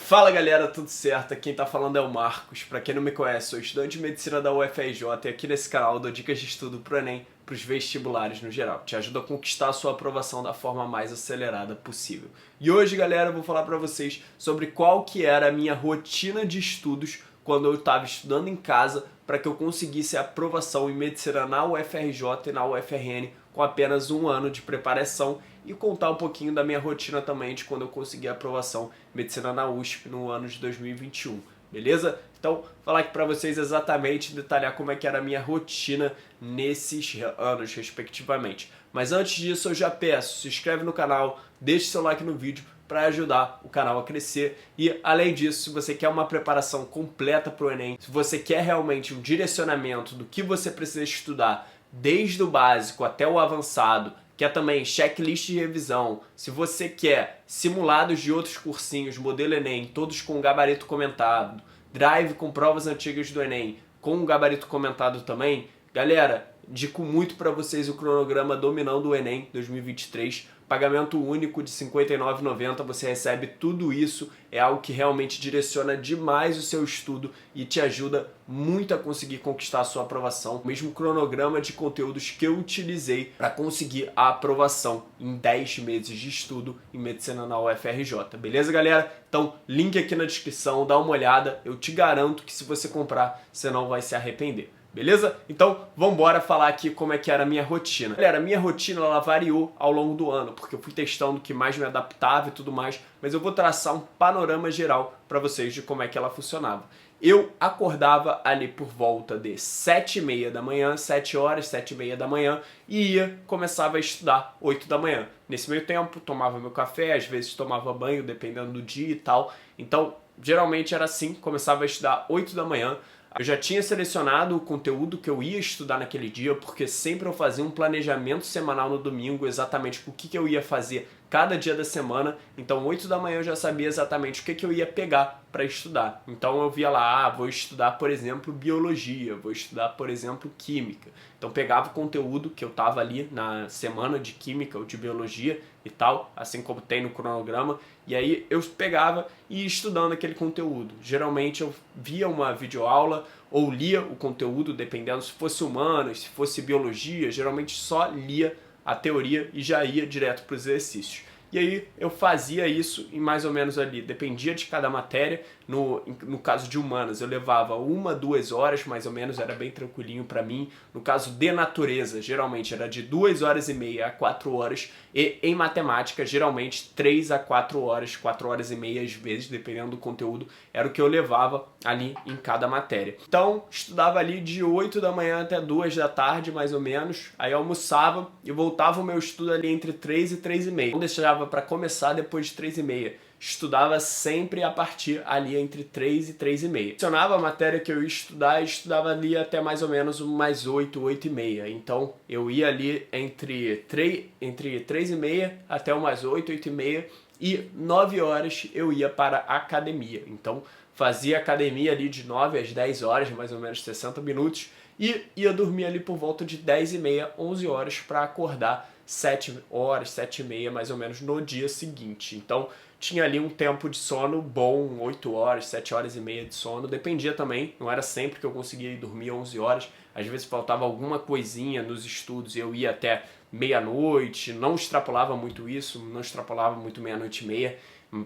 Fala galera, tudo certo? Quem tá falando é o Marcos. Pra quem não me conhece, sou estudante de medicina da UFRJ e aqui nesse canal eu dou dicas de estudo pro Enem, pros vestibulares no geral. Te ajuda a conquistar a sua aprovação da forma mais acelerada possível. E hoje, galera, eu vou falar pra vocês sobre qual que era a minha rotina de estudos quando eu estava estudando em casa para que eu conseguisse a aprovação em medicina na UFRJ e na UFRN com apenas um ano de preparação e contar um pouquinho da minha rotina também de quando eu consegui a aprovação em medicina na USP no ano de 2021, beleza? Então, falar aqui para vocês exatamente, detalhar como é que era a minha rotina nesses anos, respectivamente. Mas antes disso, eu já peço, se inscreve no canal, deixe seu like no vídeo para ajudar o canal a crescer. E além disso, se você quer uma preparação completa para o Enem, se você quer realmente um direcionamento do que você precisa estudar desde o básico até o avançado, quer também checklist de revisão, se você quer simulados de outros cursinhos, modelo Enem, todos com gabarito comentado, drive com provas antigas do Enem, com um gabarito comentado também, galera, indico muito para vocês o cronograma Dominando o Enem 2023, pagamento único de R$ 59,90, você recebe tudo isso, é algo que realmente direciona demais o seu estudo e te ajuda muito a conseguir conquistar a sua aprovação. O mesmo cronograma de conteúdos que eu utilizei para conseguir a aprovação em 10 meses de estudo em medicina na UFRJ, beleza, galera? Então, link aqui na descrição, dá uma olhada, eu te garanto que se você comprar, você não vai se arrepender. Beleza? Então, vamos embora falar aqui como é que era a minha rotina. Galera, a minha rotina ela variou ao longo do ano, porque eu fui testando o que mais me adaptava e tudo mais, mas eu vou traçar um panorama geral para vocês de como é que ela funcionava. Eu acordava ali por volta de 7h30 da manhã, 7 horas, 7h30 da manhã, e começava a estudar 8 da manhã. Nesse meio tempo, tomava meu café, às vezes tomava banho, dependendo do dia e tal. Então, geralmente era assim, começava a estudar 8 da manhã, eu já tinha selecionado o conteúdo que eu ia estudar naquele dia, porque sempre eu fazia um planejamento semanal no domingo, exatamente o que eu ia fazer cada dia da semana. Então 8 da manhã eu já sabia exatamente o que eu ia pegar para estudar. Então eu via lá, vou estudar, por exemplo, biologia, vou estudar, por exemplo, química. Então pegava o conteúdo que eu estava ali na semana de química ou de biologia e tal, assim como tem no cronograma, e aí eu pegava e ia estudando aquele conteúdo. Geralmente eu via uma videoaula ou lia o conteúdo, dependendo se fosse humanas, se fosse biologia, geralmente só lia a teoria e já ia direto para os exercícios. E aí eu fazia isso em mais ou menos ali, dependia de cada matéria. No caso de humanas eu levava 1-2 horas mais ou menos, era bem tranquilinho para mim. No caso de natureza, geralmente era de 2h30 a 4 horas. E em matemática, geralmente 3 a 4 horas, 4 horas e meia às vezes, dependendo do conteúdo, era o que eu levava ali em cada matéria. Então, estudava ali de 8 da manhã até 2 da tarde, mais ou menos. Aí eu almoçava e voltava o meu estudo ali entre 3 e 3h30. Não deixava para começar depois de 3h30. Estudava sempre a partir ali entre 3 e 3h30. Selecionava a matéria que eu ia estudar e estudava ali até mais ou menos umas 8, 8h30. Então eu ia ali entre 3h30 até umas 8, 8h30 e 9 horas eu ia para a academia. Então fazia academia ali de 9 às 10 horas, mais ou menos 60 minutos, e ia dormir ali por volta de 10h30, 11 horas para acordar 7 horas, 7h30 mais ou menos no dia seguinte. Então tinha ali um tempo de sono bom, 8 horas, 7 horas e meia de sono, dependia também, não era sempre que eu conseguia ir dormir 11 horas, às vezes faltava alguma coisinha nos estudos, eu ia até meia-noite, não extrapolava muito isso, não extrapolava muito meia-noite e meia,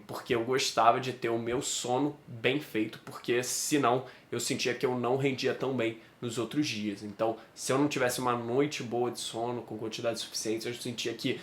porque eu gostava de ter o meu sono bem feito, porque senão eu sentia que eu não rendia tão bem nos outros dias. Então, se eu não tivesse uma noite boa de sono, com quantidade suficiente, eu sentia que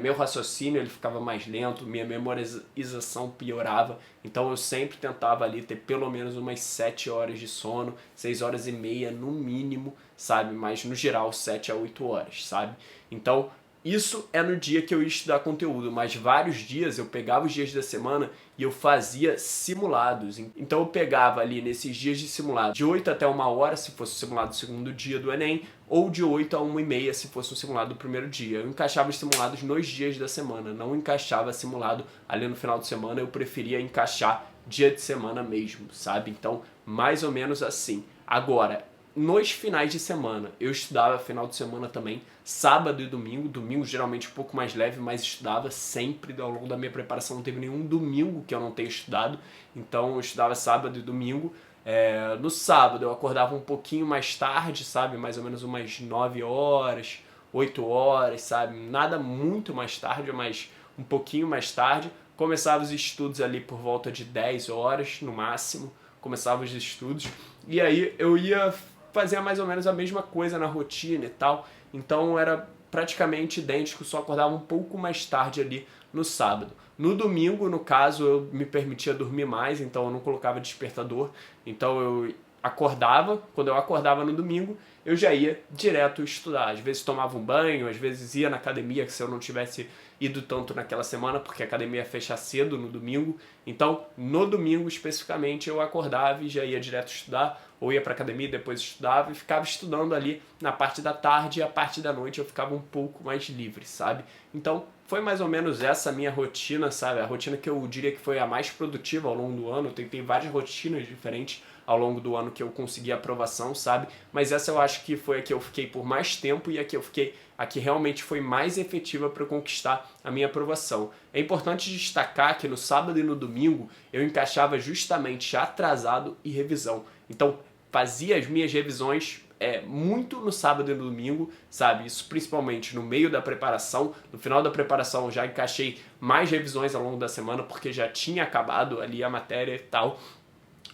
meu raciocínio ele ficava mais lento, minha memorização piorava. Então, eu sempre tentava ali ter pelo menos umas 7 horas de sono, 6 horas e meia no mínimo, sabe? Mas no geral, 7 a 8 horas, sabe? Então, isso é no dia que eu ia estudar conteúdo, mas vários dias eu pegava os dias da semana e eu fazia simulados. Então eu pegava ali nesses dias de simulado de 8 até 1 hora, se fosse o simulado do segundo dia do Enem, ou de 8 a 1h30, se fosse o simulado do primeiro dia. Eu encaixava os simulados nos dias da semana, não encaixava simulado ali no final de semana, eu preferia encaixar dia de semana mesmo, sabe? Então, mais ou menos assim. Agora, nos finais de semana. Eu estudava final de semana também, sábado e domingo. Domingo geralmente um pouco mais leve, mas estudava sempre. Ao longo da minha preparação não teve nenhum domingo que eu não tenha estudado. Então eu estudava sábado e domingo. No sábado eu acordava um pouquinho mais tarde, sabe? Mais ou menos umas 9 horas, 8 horas, sabe? Nada muito mais tarde, mas um pouquinho mais tarde. Começava os estudos ali por volta de 10 horas no máximo. Começava os estudos. E aí eu ia fazer mais ou menos a mesma coisa na rotina e tal. Então era praticamente idêntico, só acordava um pouco mais tarde ali no sábado. No domingo, no caso, eu me permitia dormir mais, então eu não colocava despertador. Então eu acordava, quando eu acordava no domingo, eu já ia direto estudar. Às vezes tomava um banho, às vezes ia na academia, se eu não tivesse ido tanto naquela semana, porque a academia fecha cedo no domingo. Então, no domingo especificamente, eu acordava e já ia direto estudar, ou ia para academia e depois estudava, e ficava estudando ali na parte da tarde, e a parte da noite eu ficava um pouco mais livre, sabe? Então, foi mais ou menos essa minha rotina, sabe? A rotina que eu diria que foi a mais produtiva ao longo do ano. Eu tentei várias rotinas diferentes ao longo do ano que eu consegui aprovação, sabe? Mas essa eu acho que foi a que eu fiquei por mais tempo e a que realmente foi mais efetiva para conquistar a minha aprovação. É importante destacar que no sábado e no domingo eu encaixava justamente atrasado e revisão. Então, fazia as minhas revisões muito no sábado e no domingo, sabe? Isso principalmente no meio da preparação. No final da preparação eu já encaixei mais revisões ao longo da semana porque já tinha acabado ali a matéria e tal.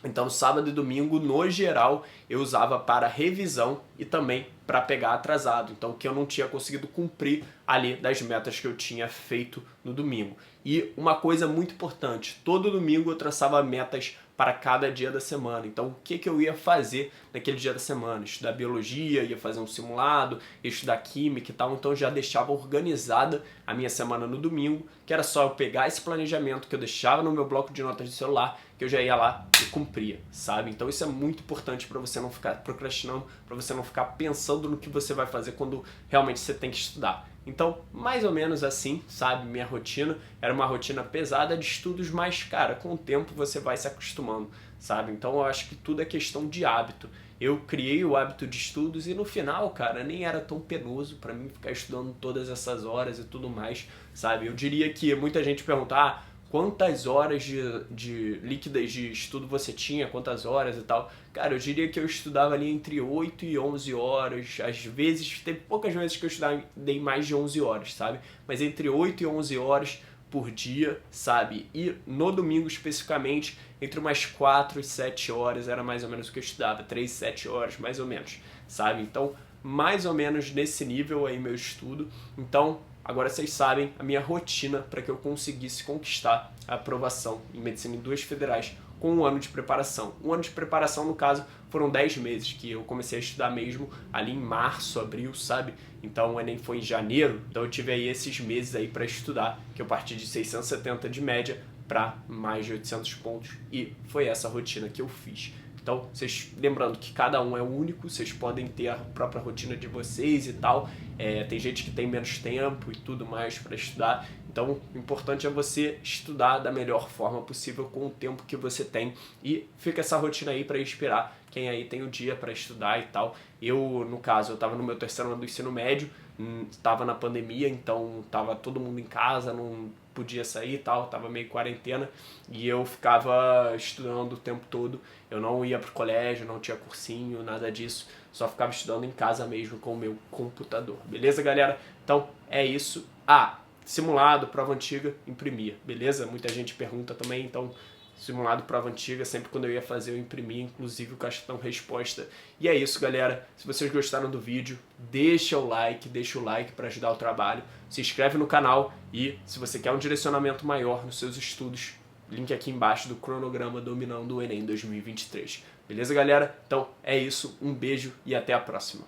Então, sábado e domingo, no geral, eu usava para revisão e também para pegar atrasado. Então, o que eu não tinha conseguido cumprir ali das metas que eu tinha feito no domingo. E uma coisa muito importante, todo domingo eu traçava metas para cada dia da semana. Então, o que eu ia fazer naquele dia da semana? Estudar biologia, ia fazer um simulado, ia estudar química e tal. Então, eu já deixava organizada a minha semana no domingo, que era só eu pegar esse planejamento que eu deixava no meu bloco de notas do celular, que eu já ia lá e cumpria, sabe? Então, isso é muito importante para você não ficar procrastinando, para você não ficar pensando no que você vai fazer quando realmente você tem que estudar. Então, mais ou menos assim, sabe, minha rotina era uma rotina pesada de estudos, mas, cara, com o tempo você vai se acostumando, sabe? Então, eu acho que tudo é questão de hábito. Eu criei o hábito de estudos e no final, cara, nem era tão penoso pra mim ficar estudando todas essas horas e tudo mais, sabe? Eu diria que muita gente pergunta, quantas horas de líquidas de estudo você tinha, quantas horas e tal. Cara, eu diria que eu estudava ali entre 8 e 11 horas, às vezes, teve poucas vezes que eu estudei mais de 11 horas, sabe? Mas entre 8 e 11 horas por dia, sabe? E no domingo especificamente, entre umas 4 e 7 horas era mais ou menos o que eu estudava, 3 e 7 horas mais ou menos, sabe? Então, mais ou menos nesse nível aí meu estudo. Então, agora vocês sabem a minha rotina para que eu conseguisse conquistar a aprovação em Medicina em 2 federais com um ano de preparação. Um ano de preparação, no caso, foram 10 meses, que eu comecei a estudar mesmo ali em março, abril, sabe? Então o Enem foi em janeiro, então eu tive aí esses meses aí para estudar, que eu parti de 670 de média para mais de 800 pontos, e foi essa rotina que eu fiz. Então, vocês, lembrando que cada um é único, vocês podem ter a própria rotina de vocês e tal. Tem gente que tem menos tempo e tudo mais para estudar. Então, o importante é você estudar da melhor forma possível com o tempo que você tem. E fica essa rotina aí para inspirar quem aí tem o dia para estudar e tal. Eu, no caso, eu estava no meu 3º ano do ensino médio, estava na pandemia, então estava todo mundo em casa, não podia sair e tal, tava meio quarentena, e eu ficava estudando o tempo todo. Eu não ia pro colégio, não tinha cursinho, nada disso, só ficava estudando em casa mesmo com o meu computador. Beleza, galera? Então é isso. Simulado, prova antiga, imprimia, beleza? Muita gente pergunta também, então simulado, prova antiga, sempre quando eu ia fazer eu imprimia, inclusive o caixão resposta. E é isso, galera. Se vocês gostaram do vídeo, deixa o like para ajudar o trabalho, se inscreve no canal e se você quer um direcionamento maior nos seus estudos, link aqui embaixo do cronograma Dominando o Enem 2023. Beleza, galera? Então é isso, um beijo e até a próxima.